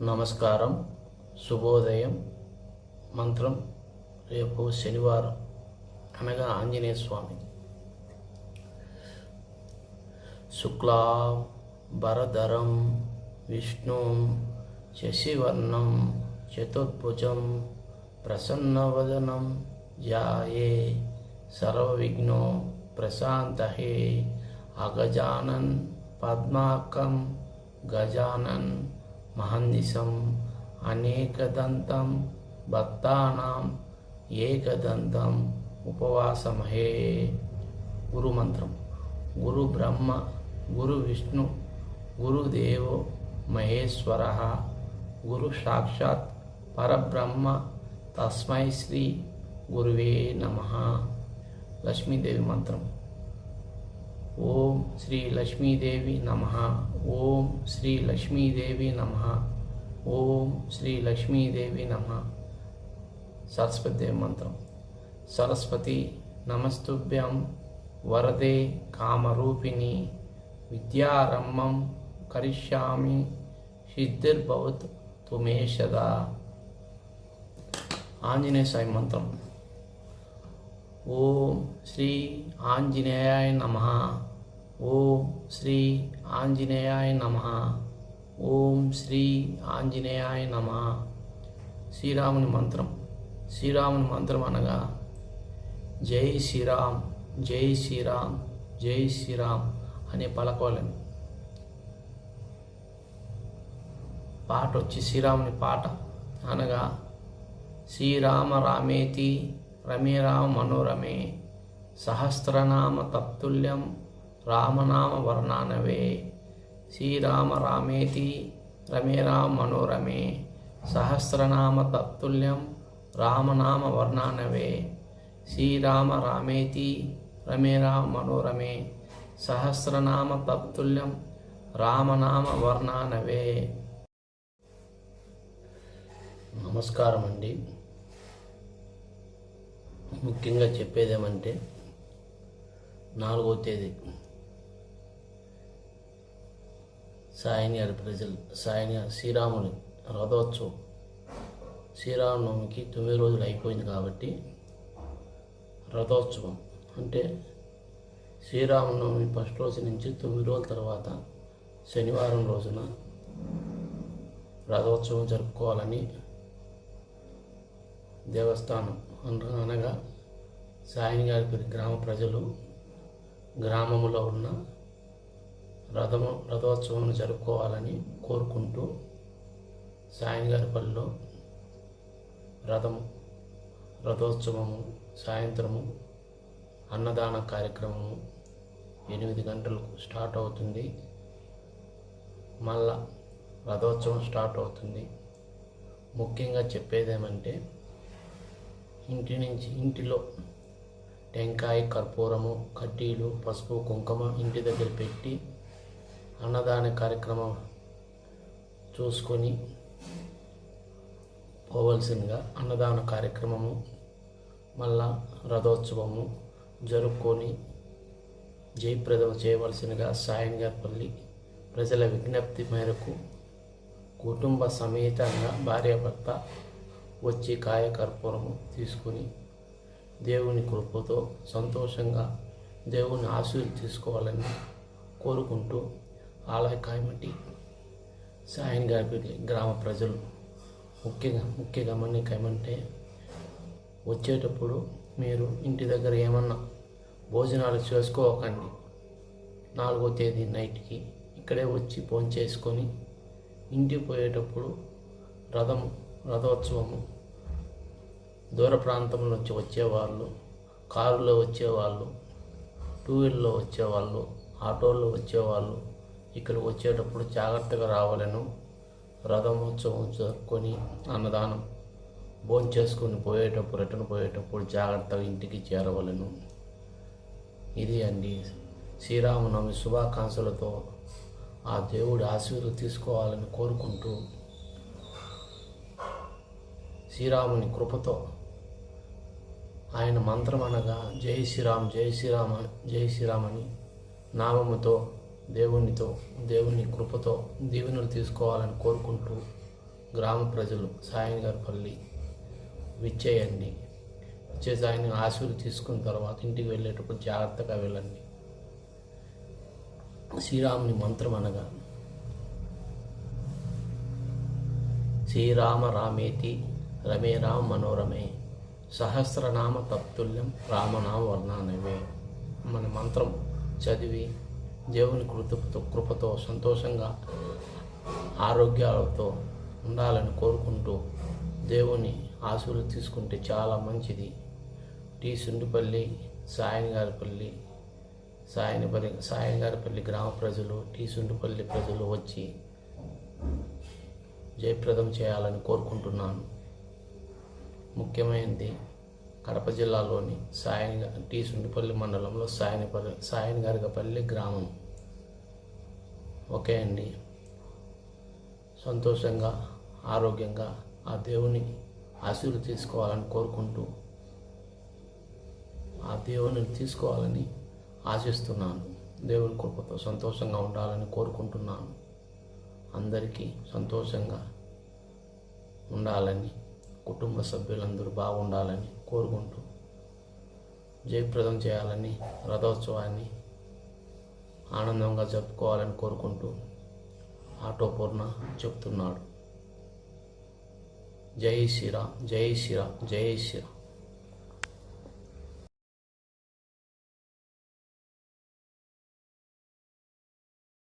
నమస్కారం, శుభోదయం. మంత్రం రేపు శనివారం అనగా ఆంజనేయ స్వామి. శుక్లాం భరధరం విష్ణుం శశివర్ణం చతుర్భుజం ప్రసన్నవదనం ధ్యాయే సర్వవిఘ్నో ప్రశాంతయే. అగజానన్ పద్మాకం గజానన్ మహందిశం అనేకదంతం భక్తానాం ఏకదంతం ఉపవాసమహే. గురు మంత్రం. గురు బ్రహ్మ గురు విష్ణు గురుదేవో మహేశ్వర గురు సాక్షాత్ పరబ్రహ్మ తస్మై శ్రీ గురువే నమః. లక్ష్మీదేవి మంత్రం. ఓం శ్రీ లక్ష్మీదేవి నమః. ఓం శ్రీ లక్ష్మీదేవి నమః. ఓం శ్రీ లక్ష్మీదేవి నమః. సరస్వతీదేవి మంత్రం. సరస్వతి నమస్తుభ్యం వరదే కామరూపిణి విద్యారంభం కరిష్యామి సిద్ధిర్భవతు తుమే సదా. ఆంజనేయ స్వామి మంత్రం. ఓం శ్రీ ఆంజనేయాయ నమః. ఓం శ్రీ ఆంజనేయాయ నమః. ఓం శ్రీ ఆంజనేయాయ నమః. శ్రీరాముని మంత్రం. శ్రీరాముని మంత్రం అనగా జై శ్రీరామ్ జై శ్రీరామ్ జై శ్రీరామ్ అనే పలకవలను. పాట వచ్చి శ్రీరాముని పాట అనగా శ్రీరామ రామేతి రమే రామ మనోరమే సహస్రనామ తత్తుల్యం రామనామ వర్ణానవే. శ్రీరామ రామేతి రమే రామ మనోరమే సహస్రనామ తత్తుల్యం రామనామ వర్ణానవే. శ్రీరామ రామేతి రమే రామ మనోరమే సహస్రనామ తత్తుల్యం రామనామ వర్ణానవే. నమస్కారం అండి. ముఖ్యంగా చెప్పేదేమంటే 4వ తేదీ సాయనియాడు ప్రజలు శ్రీరాముని రథోత్సవం. శ్రీరామనవమికి 9 రోజులు అయిపోయింది కాబట్టి రథోత్సవం అంటే శ్రీరామనవమి ఫస్ట్ రోజు నుంచి 9 రోజుల తర్వాత శనివారం రోజున రథోత్సవం జరుపుకోవాలని దేవస్థానం అనగా సాయనిగారిపల్లి గ్రామ ప్రజలు గ్రామంలో ఉన్న రథోత్సవం జరుపుకోవాలని కోరుకుంటూ సాయనిగారిపల్లిలో రథోత్సవము సాయంత్రము అన్నదాన కార్యక్రమము 8 గంటలకు స్టార్ట్ అవుతుంది. మళ్ళా రథోత్సవం స్టార్ట్ అవుతుంది. ముఖ్యంగా చెప్పేదేమంటే ఇంటిలో టెంకాయ కర్పూరము కడ్డీలు పసుపు కుంకుమ ఇంటి దగ్గర పెట్టి అన్నదాన కార్యక్రమం చూసుకొని పోవలసిందిగా అన్నదాన కార్యక్రమము మళ్ళా రథోత్సవము జరుపుకొని జయప్రదం చేయవలసిందిగా సాయంగాపల్లి ప్రజల విజ్ఞప్తి మేరకు కుటుంబ సమేతంగా భార్యాభర్త వచ్చి కాయ కర్పూరము తీసుకొని దేవుని కృపతో సంతోషంగా దేవుని ఆశీర్వాదం తీసుకోవాలని కోరుకుంటూ ఆలయ కాయమటి సాయంగాపల్లి గ్రామ ప్రజలు ముఖ్య గమనిక ఏమంటే వచ్చేటప్పుడు మీరు ఇంటి దగ్గర ఏమన్నా భోజనాలు చేసుకోకండి. 4వ తేదీ నైట్కి ఇక్కడే వచ్చి భోంచేసుకొని ఇంటికి పోయేటప్పుడు రథోత్సవము దూర ప్రాంతం నుంచి వచ్చేవాళ్ళు, కారులో వచ్చేవాళ్ళు, 2 వీలర్లో వచ్చేవాళ్ళు, ఆటోల్లో వచ్చేవాళ్ళు ఇక్కడ వచ్చేటప్పుడు జాగ్రత్తగా రావాలను. రథోత్సవం జరుపుకొని అన్నదానం భోంచేసుకొని రిటర్న్ పోయేటప్పుడు జాగ్రత్తగా ఇంటికి చేరవలను. ఇది అండి. శ్రీరామనవమి శుభాకాంక్షలతో ఆ దేవుడి ఆశీర్వాదం తీసుకోవాలని కోరుకుంటూ శ్రీరాముని కృపతో ఆయన మంత్రం అనగా జై శ్రీరామ్ జై శ్రీరామ జై శ్రీరామ్ అని నామముతో దేవుని కృపతో దీవెనలు తీసుకోవాలని కోరుకుంటూ గ్రామ ప్రజలు సాయంగారిపల్లి విచ్చేయండి. విచ్చేసి ఆయన ఆశీర్వాదం తీసుకున్న తర్వాత ఇంటికి వెళ్ళేటప్పుడు జాగ్రత్తగా వెళ్ళండి. శ్రీరాముని మంత్రం అనగా శ్రీరామ రామేతి రమే రామ మనోరమే సహస్రనామ తత్తుల్యం రామనామ వర్ణానమే. మన మంత్రం చదివి దేవుని కృపతో సంతోషంగా ఆరోగ్యాలతో ఉండాలని కోరుకుంటూ దేవుని ఆశీర్వాదం తీసుకుంటే చాలా మంచిది. టీ సుండిపల్లి సాయంగారిపల్లి గ్రామ ప్రజలు, టీ సుండిపల్లి ప్రజలు వచ్చి జయప్రదం చేయాలని కోరుకుంటున్నాను. ముఖ్యమైనది కడప జిల్లాలోని టీ సుండిపల్లి మండలంలో సాయంగారిపల్లి గ్రామం. ఓకే అండి. సంతోషంగా ఆరోగ్యంగా ఆ దేవుని ఆశీర్వాదం తీసుకోవాలని కోరుకుంటూ ఆ దేవుని తీసుకోవాలని ఆశిస్తున్నాను. దేవుని కృపతో సంతోషంగా ఉండాలని కోరుకుంటున్నాను. అందరికీ సంతోషంగా ఉండాలని, కుటుంబ సభ్యులందరూ బాగుండాలని కోరుకుంటూ జయప్రదం చేయాలని, రథోత్సవాన్ని ఆనందంగా జరుపుకోవాలని కోరుకుంటూ ఆటో పూర్ణ చెప్తున్నాడు. జై శ్రీరామ్, జై శ్రీరామ్, జై శ్రీరామ్.